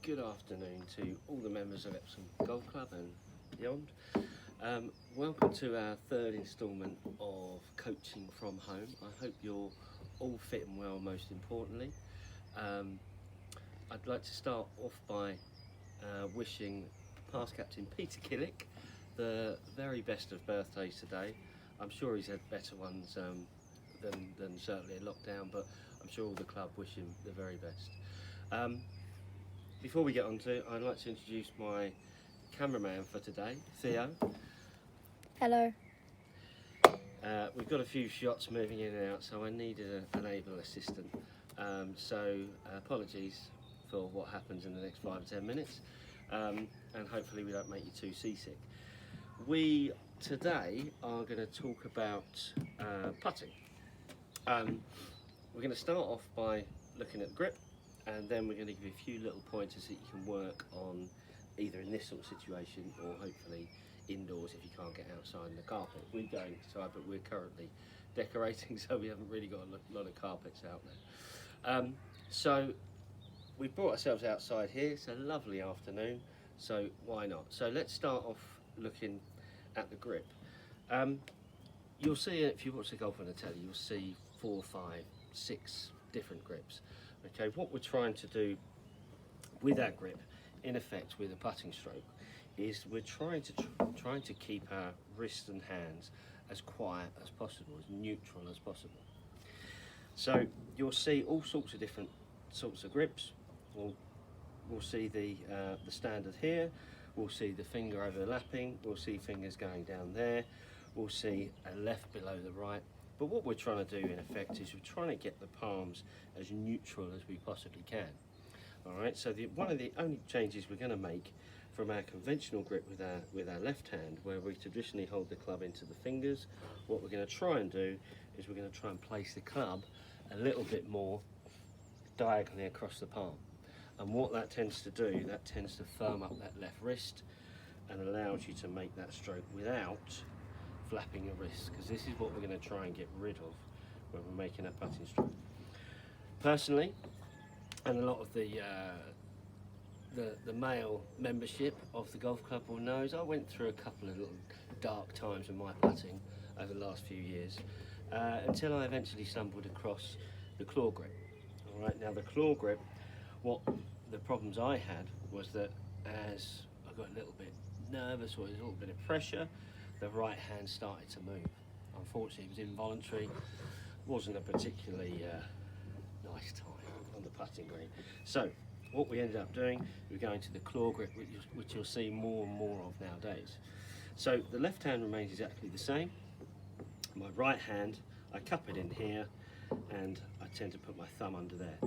good afternoon to all the members of Epsom Golf Club and beyond. Welcome to our third instalment of Coaching from Home. I hope you're all fit and well, most importantly. I'd like to start off by wishing past captain Peter Killick the very best of birthdays today. I'm sure he's had better ones than certainly a lockdown, but I'm sure all the club wish him the very best. Before we get on to it, I'd like to introduce my cameraman for today, Theo. Hello. We've got a few shots moving in and out, so I needed an able assistant. So apologies for what happens in the next 5 or 10 minutes, and hopefully we don't make you too seasick. We today are going to talk about putting. We're going to start off by looking at the grip, and then we're going to give you a few little pointers that you can work on either in this sort of situation or hopefully indoors if you can't get outside in the carpet. We're going inside, but we're currently decorating, so we haven't really got a lot of carpets out there. So we've brought ourselves outside here. It's a lovely afternoon, so why not? So let's start off looking at the grip. You'll see, if you watch the golf on the telly, you'll see 4, 5, 6 different grips. Okay, what we're trying to do with our grip, in effect with a putting stroke, is we're trying to keep our wrists and hands as quiet as possible, as neutral as possible. So you'll see all sorts of different sorts of grips. We'll see the standard here. We'll see the finger overlapping. We'll see fingers going down there. We'll see a left below the right. But what we're trying to do in effect is we're trying to get the palms as neutral as we possibly can. All right, so one of the only changes we're going to make from our conventional grip with our left hand, where we traditionally hold the club into the fingers, what we're going to try and do is we're going to try and place the club a little bit more diagonally across the palm. And what that tends to do, that tends to firm up that left wrist and allows you to make that stroke without flapping your wrist, because this is what we're going to try and get rid of when we're making a putting stroke. Personally, and a lot of the male membership of the golf club will know, is I went through a couple of little dark times in my putting over the last few years, until I eventually stumbled across the claw grip. All right, now the claw grip, what the problems I had was that as I got a little bit nervous or a little bit of pressure, the right hand started to move. Unfortunately, it was involuntary. Wasn't a particularly nice time on the putting green. So what we ended up doing, we were going to the claw grip, which you'll see more and more of nowadays. So the left hand remains exactly the same. My right hand, I cup it in here, and I tend to put my thumb under there.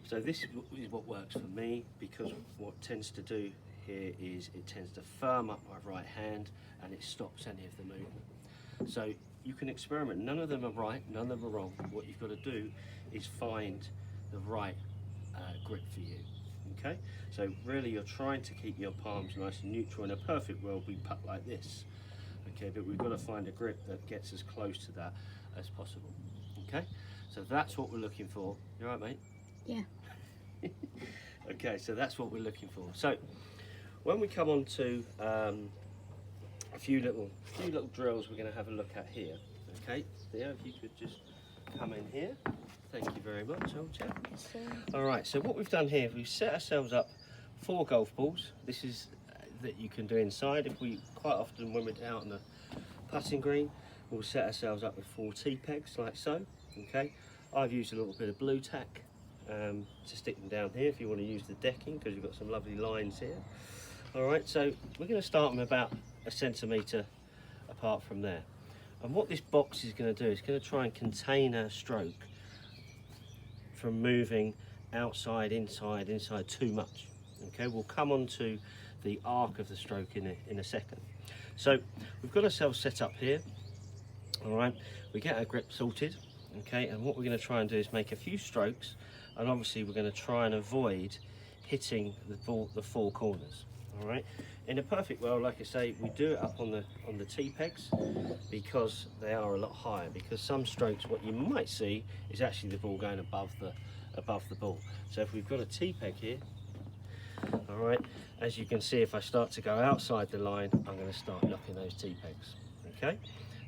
So this is what works for me, because what tends to do here is it tends to firm up my right hand and it stops any of the movement. So you can experiment. None of them are right, none of them are wrong. What you've got to do is find the right grip for you. Okay, so really you're trying to keep your palms nice and neutral. In a perfect world we putt like this, okay, but we've got to find a grip that gets as close to that as possible. Okay, so that's what we're looking for. You all right, mate? Yeah. Okay, so that's what we're looking for. So when we come on to a few little drills we're going to have a look at here. Okay, Theo, if you could just come in here. Thank you very much, old chap. Yes, sir. All right, so what we've done here, we've set ourselves up 4 golf balls. This is that you can do inside. Quite often when we're out on the putting green, we'll set ourselves up with 4 T-pegs like so. Okay, I've used a little bit of blue tack to stick them down here if you want to use the decking, because you've got some lovely lines here. All right, so we're going to start them about 1 centimetre apart from there. And what this box is going to do is going to try and contain our stroke from moving outside, inside too much. Okay, we'll come on to the arc of the stroke in a second. So we've got ourselves set up here. All right, we get our grip sorted. Okay, and what we're going to try and do is make a few strokes, and obviously we're going to try and avoid hitting the 4 corners. All right, in a perfect world, like I say, we do it up on the T-pegs because they are a lot higher, because some strokes what you might see is actually the ball going above the ball. So if we've got a T-peg here, All right, as you can see, if I start to go outside the line, I'm going to start locking those T-pegs. Okay,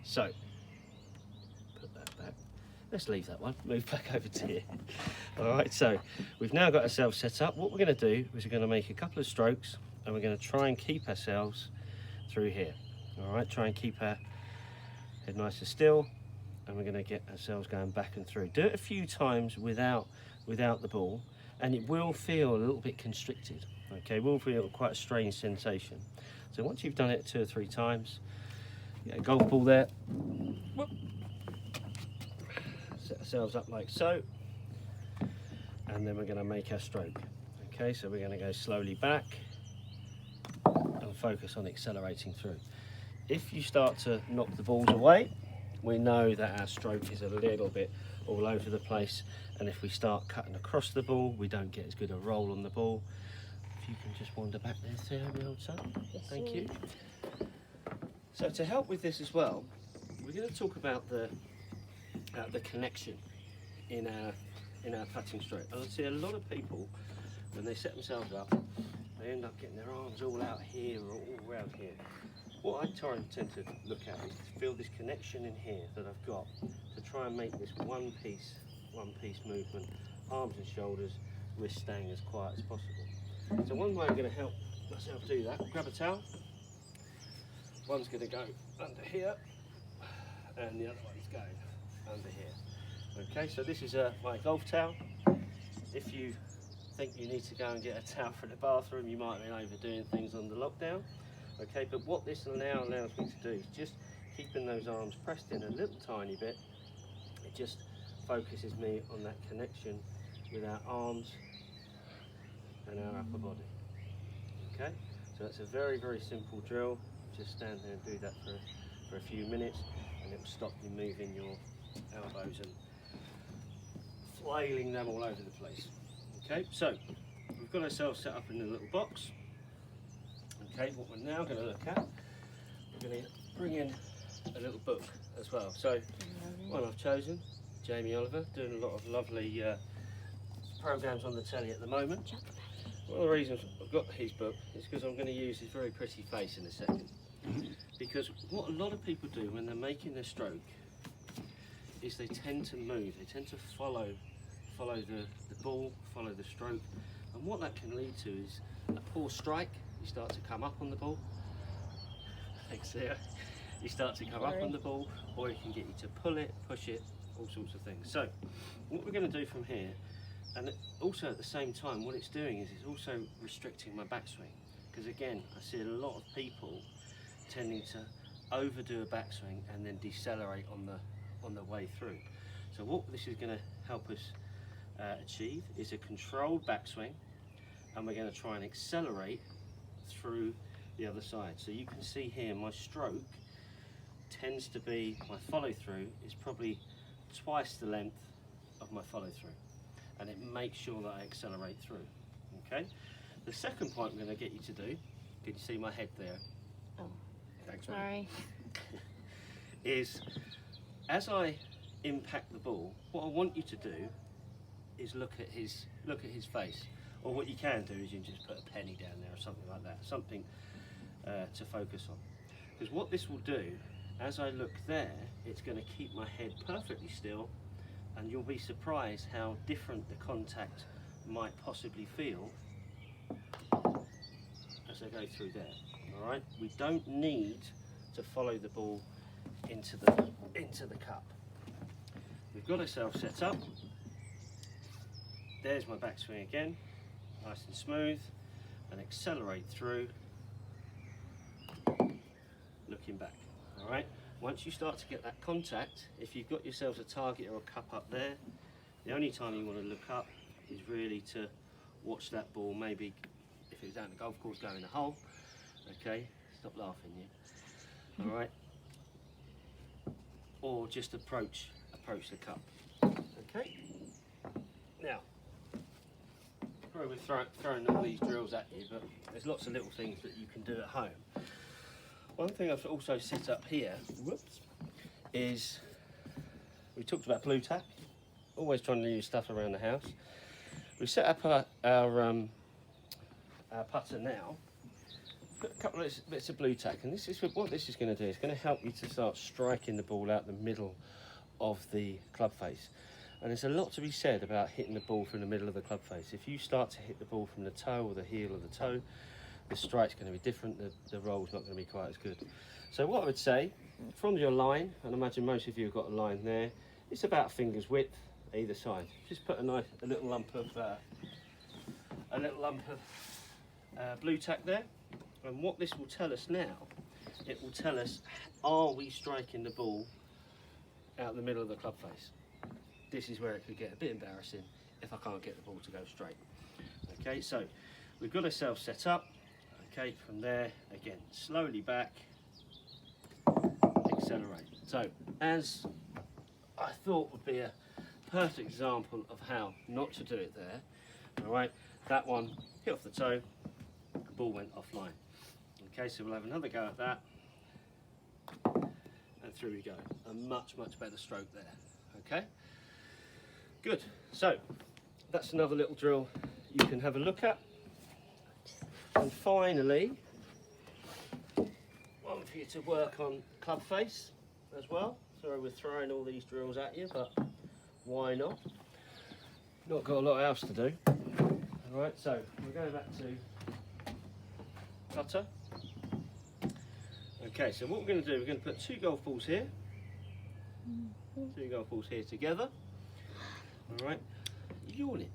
so put that back. Let's leave that one, move back over to here. All right, so we've now got ourselves set up. What we're going to do is we're going to make a couple of strokes and we're going to try and keep ourselves through here. All right, try and keep our head nice and still, and we're going to get ourselves going back and through. Do it a few times without the ball, and it will feel a little bit constricted. Okay, will feel quite a strange sensation. So once you've done it 2 or 3 times, get a golf ball there. Whoop. Set ourselves up like so, and then we're going to make our stroke. Okay, so we're going to go slowly back and focus on accelerating through. If you start to knock the balls away, we know that our stroke is a little bit all over the place, and if we start cutting across the ball, we don't get as good a roll on the ball. If you can just wander back there, Theo, my old son. Thank you. So to help with this as well, we're going to talk about the connection in our putting stroke. And I see a lot of people, when they set themselves up, they end up getting their arms all out here or all around here. What I tend to look at is to feel this connection in here that I've got, to try and make this one piece movement, arms and shoulders, wrist staying as quiet as possible. So one way I'm going to help myself do that, grab a towel. One's going to go under here, and the other one's going under here. Okay, so this is my golf towel. If you think you need to go and get a towel for the bathroom, you might have been overdoing things on the lockdown. Okay, but what this now allows me to do is just keeping those arms pressed in a little tiny bit. It just focuses me on that connection with our arms and our upper body. Okay, so that's a very, very simple drill. Just stand there and do that for a few minutes, and it will stop you moving your elbows and flailing them all over the place. Okay, so we've got ourselves set up in a little box. Okay, what we're now going to look at, we're going to bring in a little book as well. So one I've chosen, Jamie Oliver, doing a lot of lovely programs on the telly at the moment. One of the reasons I've got his book is because I'm going to use his very pretty face in a second. Because what a lot of people do when they're making their stroke is they tend to move, they tend to follow the ball, follow the stroke, and what that can lead to is a poor strike. You start to come up on the ball. Thanks, Theo. You start to come up on the ball, or it can get you to pull it, push it, all sorts of things. So what we're going to do from here, and also at the same time, what it's doing is it's also restricting my backswing. Because again, I see a lot of people tending to overdo a backswing and then decelerate on the way through. So what this is going to help us achieve is a controlled backswing, and we're going to try and accelerate through the other side. So you can see here my stroke tends to be, my follow through is probably twice the length of my follow through, and it makes sure that I accelerate through. Okay, the second point I'm going to get you to do, can you see my head there? Oh, thanks, sorry. Is as I impact the ball, what I want you to do is look at his face. Or what you can do is you can just put a penny down there or something like that, something to focus on. Because what this will do, as I look there, it's going to keep my head perfectly still, and you'll be surprised how different the contact might possibly feel as I go through there. All right, we don't need to follow the ball into the cup. We've got ourselves set up. There's my backswing again. Nice and smooth, and accelerate through, looking back. All right, once you start to get that contact, if you've got yourselves a target or a cup up there, the only time you want to look up is really to watch that ball, maybe if it was down the golf course, go in the hole. Okay, stop laughing, you. All right, or just approach the cup. Okay, now probably throwing all these drills at you, but there's lots of little things that you can do at home. One thing I've also set up here, is we talked about blue tack, always trying to use stuff around the house. We set up our our putter now, put a couple of bits of blue tack, and this is what this is going to do. It's going to help you to start striking the ball out the middle of the club face. And there's a lot to be said about hitting the ball from the middle of the club face. If you start to hit the ball from the toe or the heel of the toe, the strike's going to be different, the roll's not going to be quite as good. So what I would say, from your line, and I imagine most of you have got a line there, it's about finger's width either side. Just put a little lump of blue tack there. And what this will tell us now, it will tell us, are we striking the ball out the middle of the club face? This is where it could get a bit embarrassing if I can't get the ball to go straight. Okay, so we've got ourselves set up. Okay, from there, again, slowly back, accelerate. So, as I thought would be a perfect example of how not to do it there, all right, that one hit off the toe, the ball went offline. Okay, so we'll have another go at that, and through we go. A much, much better stroke there, okay? Good, so that's another little drill you can have a look at. And finally, one for you to work on club face as well. Sorry we're throwing all these drills at you, but why not? Not got a lot else to do. All right, so we're going back to putter. Okay, so what we're going to do, we're going to put two golf balls here. Two golf balls here together. All right, yawning.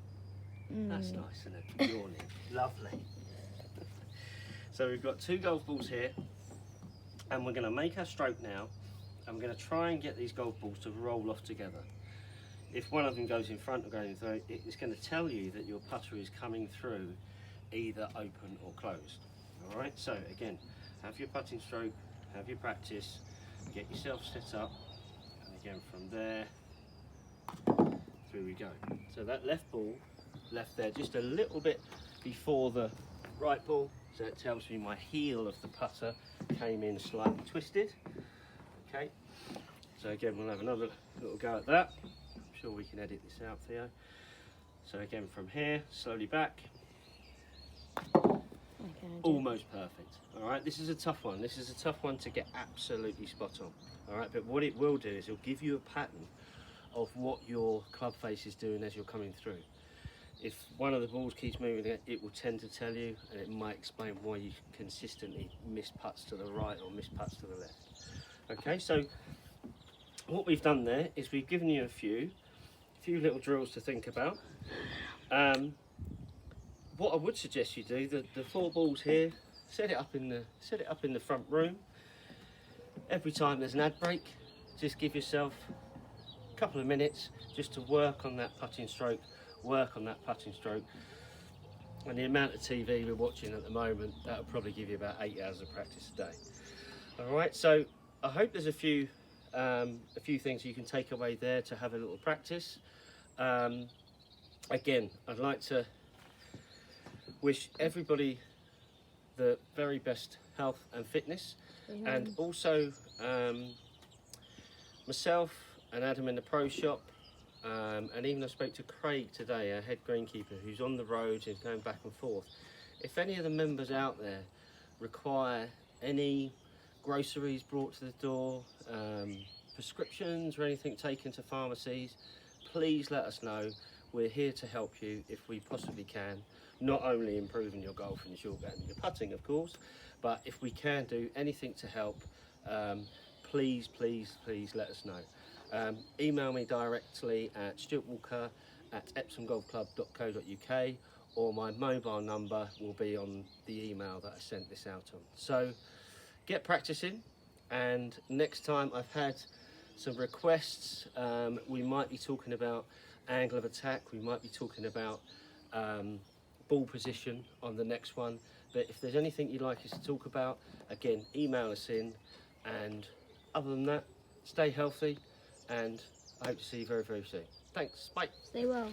That's nice, isn't it? Yawning, lovely. So we've got two golf balls here, and we're going to make our stroke now, and we're going to try and get these golf balls to roll off together. If one of them goes in front or going through, it's going to tell you that your putter is coming through either open or closed. All right, so again, have your putting stroke, have your practice, get yourself set up, and again from there, through we go. So that left ball, left there just a little bit before the right ball, so it tells me my heel of the putter came in slightly twisted. Okay, so again we'll have another little go at that. I'm sure we can edit this out, Theo. So again from here, slowly back. Almost perfect. All right, this is a tough one. This is a tough one to get absolutely spot on. All right, but what it will do is it'll give you a pattern of what your club face is doing as you're coming through. If one of the balls keeps moving, it will tend to tell you, and it might explain why you consistently miss putts to the right or miss putts to the left. Okay, so what we've done there is we've given you a few little drills to think about. What I would suggest you do, the four balls here, set it up in the front room. Every time there's an ad break, just give yourself a couple of minutes just to work on that putting stroke, and the amount of TV we're watching at the moment, that'll probably give you about 8 hours of practice a day. All right, so I hope there's a few things you can take away there to have a little practice. Again, I'd like to wish everybody the very best health and fitness, and also myself and Adam in the pro shop, and even I spoke to Craig today, our head greenkeeper, who's on the road and going back and forth. If any of the members out there require any groceries brought to the door, prescriptions or anything taken to pharmacies, please let us know. We're here to help you if we possibly can, not only improving your golf and your short game and your putting, of course, but if we can do anything to help, please let us know. Email me directly at stuartwalker@epsomgolfclub.co.uk, or my mobile number will be on the email that I sent this out on. So get practicing, and next time I've had some requests, we might be talking about angle of attack, we might be talking about ball position on the next one, but if there's anything you'd like us to talk about, again, email us in, and other than that, stay healthy, and I hope to see you very, very soon. Thanks, bye. Stay well.